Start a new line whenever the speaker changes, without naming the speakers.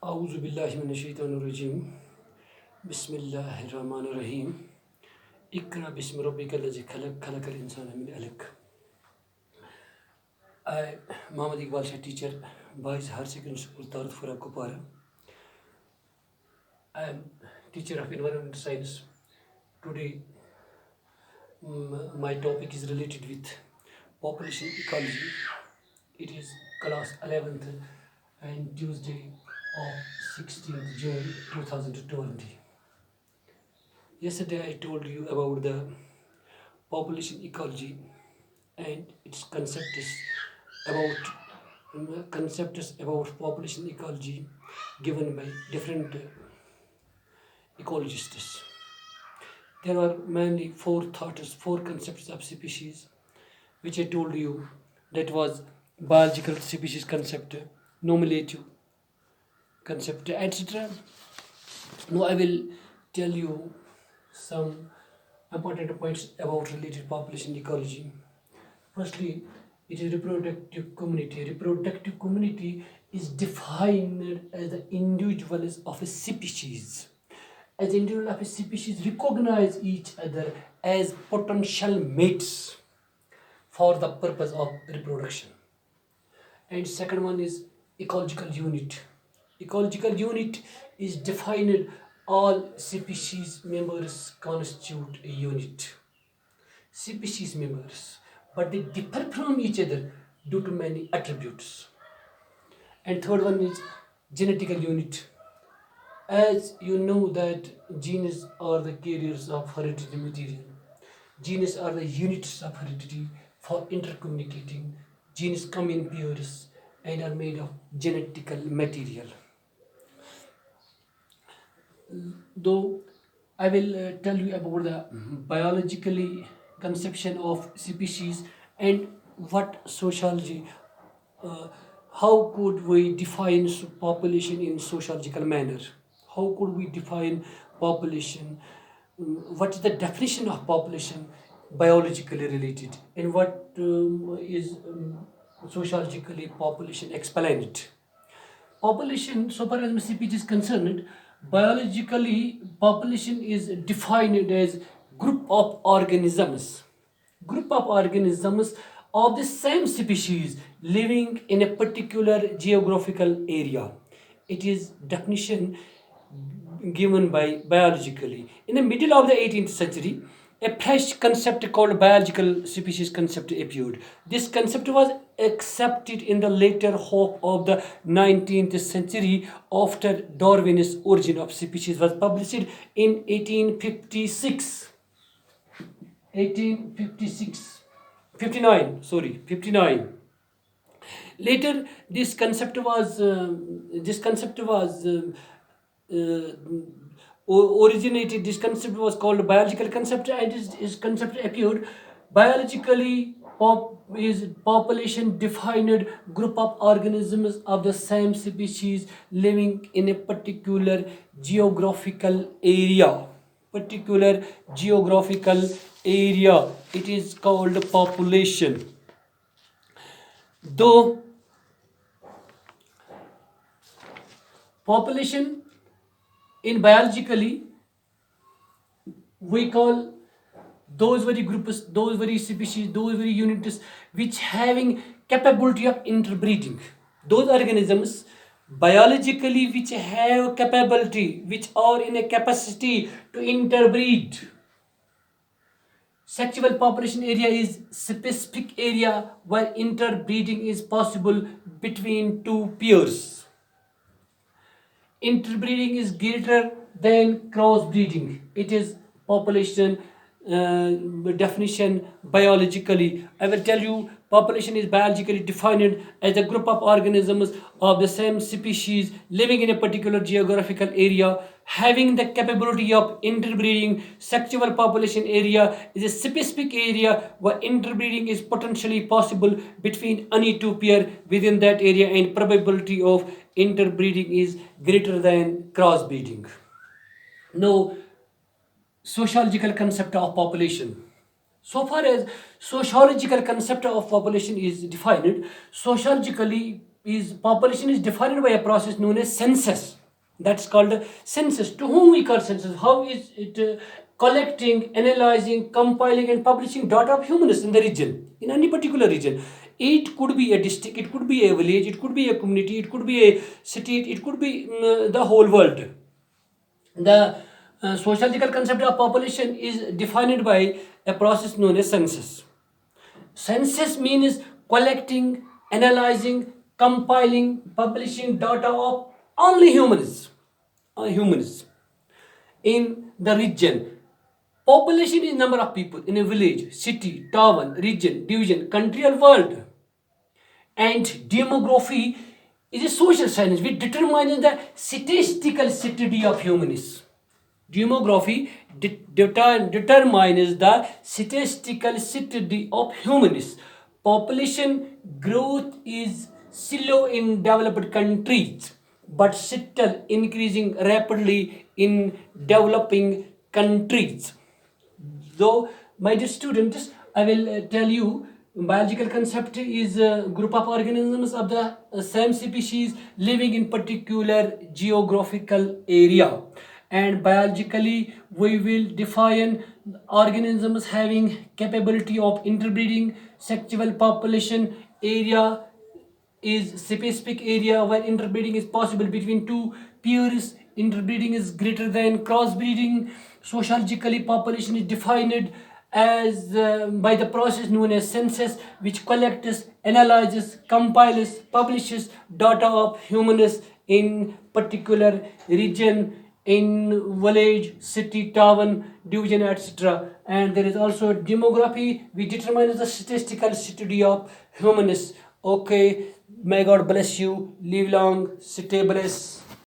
أعوذ بالله من الشيطان الرجيم بسم الله الرحمن الرحيم اقرأ باسم ربك الذي خلق خلق الإنسان من علق. I, Muhammad Iqbal Shah, teacher, Boys Higher Secondary School, Tarutpura, Kupara. I am teacher of environmental science. Today, my topic is related with population ecology. It is class 11th and Tuesday of 16th June 2020. Yesterday I told you about the population ecology and its concepts about population ecology given by different ecologists. There are mainly four concepts of species, which I told you. That was biological species concept, nominative concept, etc. Now I will tell you some important points about related population ecology. Firstly, it is reproductive community. Reproductive community is defined as the individuals of a species. As individuals of a species recognize each other as potential mates for the purpose of reproduction. And second one is ecological unit. Ecological unit is defined all species members constitute a unit. Species members, but they differ from each other due to many attributes. And third one is genetical unit. As you know that genes are the carriers of hereditary material. Genes are the units of heredity for intercommunicating. Genes come in pairs and are made of genetical material. Though I will tell you about the biologically conception of species and what sociology, how could we define population in sociological manner? How could we define population? What is the definition of population biologically related, and what is sociologically population explained? Population, so far as species is concerned, biologically population is defined as group of organisms. Group of organisms of the same species living in a particular geographical area. It is definition given by biologically. In the middle of the 18th century, a fresh concept called biological species concept appeared. This concept was accepted in the later half of the 19th century after Darwin's Origin of Species was published in 1856. 1856. 59. Later, this concept was originated. This concept was called biological concept, and this concept appeared biologically. Is population defined group of organisms of the same species living in a particular geographical area. It is called population. Though population in biologically we call those very groups, those very species, those very units which having capability of interbreeding. Those organisms biologically which have capability, which are in a capacity to interbreed. Sexual population area is specific area where interbreeding is possible between two pairs. Interbreeding is greater than crossbreeding. It is population definition biologically. I will tell you, population is biologically defined as a group of organisms of the same species living in a particular geographical area having the capability of interbreeding. Sexual population area is a specific area where interbreeding is potentially possible between any two pair within that area, and probability of interbreeding is greater than crossbreeding. Now, sociological concept of population. So far as sociological concept of population is defined, sociologically is population is defined by a process known as census. That's called a census. To whom we call census? How is it collecting, analyzing, compiling, and publishing data of humans in the region, in any particular region? It could be a district, it could be a village, it could be a community, it could be a city, it could be the whole world. The sociological concept of population is defined by a process known as census. Census means collecting, analyzing, compiling, publishing data of only humans in the region. Population is number of people in a village, city, town, region, division, country, or world. And demography is a social science which determines the statistical study of humans. Demography determines the statistical study of humans. Population growth is slow in developed countries but still increasing rapidly in developing countries. So, my dear students, I will tell you biological concept is a group of organisms of the same species living in particular geographical area. And biologically, we will define organisms having capability of interbreeding. Sexual population area is specific area where interbreeding is possible between two pairs. Interbreeding is greater than crossbreeding. Sociologically, population is defined as by the process known as census, which collects, analyzes, compiles, publishes data of humans in particular region, in village, city, town, division, etc. And there is also demography, which determines the statistical study of humans. Okay, may God bless you. Live long, stay blessed.